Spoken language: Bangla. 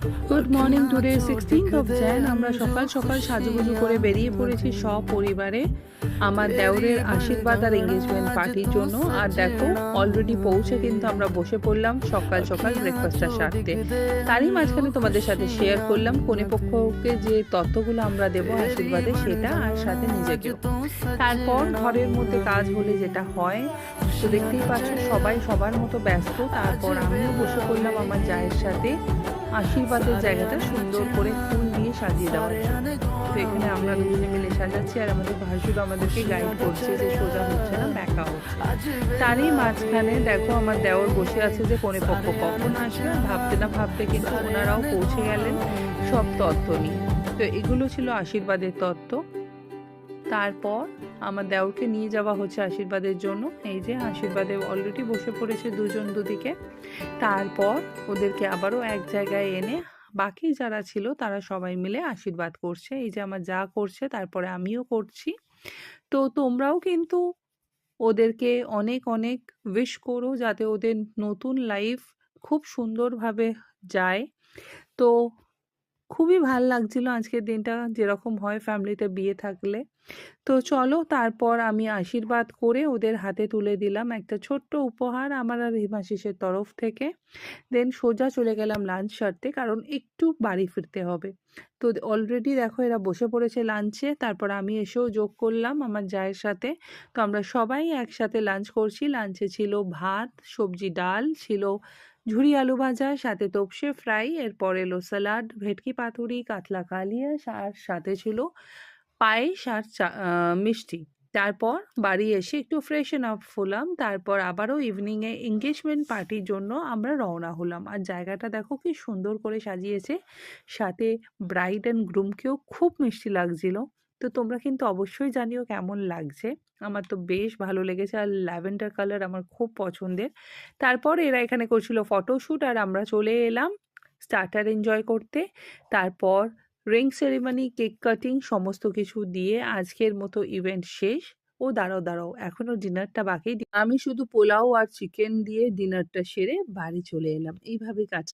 Good morning, today 16th of Gen. আমরা সকাল সকাল সাজুগুজু করে বেরিয়ে পড়েছি সপরিবারে আমার দেওরের আশীর্বাদ আর এঙ্গেজমেন্ট পার্টির জন্য। আর দেখো অলরেডি পৌঁছে কিন্তু আমরা বসে পড়লাম সকাল সকাল ব্রেকফাস্টটা সারতে। তারই মাঝখানে তোমাদের সাথে শেয়ার করলাম কনেপক্ষকে যে তত্ত্বগুলো আমরা দেবো আশীর্বাদে সেটা, আর সাথে নিজেকেও। তারপর ঘরের মধ্যে কাজ হলে যেটা হয়, তো দেখতেই পাচ্ছ সবাই সবার মতো ব্যস্ত। তারপর আমিও বসে পড়লাম আমার জায়ের সাথে আশীর্বাদের জায়গাটা সুন্দর করে ফুল দিয়ে সাজিয়ে দেওয়ার জন্য। তো এখানে আমরা দুজনে মিলে সাজাচ্ছি, আর আমাদের ভাসুর আমাদেরকে গাইড করছে যে সোজা হচ্ছে না, ব্যাকা হচ্ছে। তারই মাঝখানে দেখো আমার দেওর বসে আছে যে কনেপক্ষ কখন আসবে। ভাবতে না ভাবতে কিন্তু ওনারাও পৌঁছে গেলেন সব তত্ত্ব নিয়ে। তো এগুলো ছিল আশীর্বাদের তত্ত্ব। তারপর আমার দেওরকে নিয়ে যাওয়া হচ্ছে আশীর্বাদের জন্য। এই যে আশীর্বাদে অলরেডি বসে পড়েছে দুজন দুদিকে। তারপর ওদেরকে আবারও এক জায়গায় এনে বাকি যারা ছিল তারা সবাই মিলে আশীর্বাদ করছে। এই যে আমার যা করছে, তারপরে আমিও করছি। তো তোমরাও কিন্তু ওদেরকে অনেক অনেক উইশ করো যাতে ওদের নতুন লাইফ খুব সুন্দরভাবে যায়। তো খুবই ভাল লাগছিল আজকের দিনটা, যেরকম হয় ফ্যামিলিতে বিয়ে থাকলে। তো চলো, তারপর আমি আশীর্বাদ করে ওদের হাতে তুলে দিলাম একটা ছোট্ট উপহার আমার আর হিমাশিসের তরফ থেকে। দেন সোজা চলে গেলাম লাঞ্চ সারতে, কারণ একটু বাড়ি ফিরতে হবে। তো অলরেডি দেখো এরা বসে পড়েছে লাঞ্চে। তারপর আমি এসেও যোগ করলাম আমার জায়ের সাথে। তো আমরা সবাই একসাথে লাঞ্চ করছি। লাঞ্চে ছিল ভাত, সবজি, ডাল, ছিল ঝুরি আলু ভাজা, সাথে তোপসে ফ্রাই, এরপর এলো স্যালাড, ভেটকি পাতুরি, কাতলা কালিয়া, আর সাথে ছিল পায়েস আর মিষ্টি। তারপর বাড়ি এসে একটু ফ্রেশন আপ হলাম। তারপর আবারও ইভিনিংয়ে এঙ্গেজমেন্ট পার্টির জন্য আমরা রওনা হলাম। আর জায়গাটা দেখো কি সুন্দর করে সাজিয়েছে, সাথে ব্রাইড অ্যান্ড গ্রুমকেও খুব মিষ্টি লাগছিল। তো তোমরা কিন্তু অবশ্যই জানিও কেমন লাগছে। আমার তো বেশ ভালো লেগেছে, আর ল্যাভেন্ডার কালার আমার খুব পছন্দের। তারপর এরা এখানে করছিল ফটোশ্যুট, আর আমরা চলে এলাম স্টার্টার এনজয় করতে। তারপর রিং সেরিমনি, কেক কাটিং সমস্ত কিছু দিয়ে আজকের মতো ইভেন্ট শেষ। ও দাঁড়াও দাঁড়াও, এখনো ডিনারটা বাকি। আমি শুধু পোলাও আর চিকেন দিয়ে ডিনারটা সেরে বাড়ি চলে এলাম। এইভাবে কাজ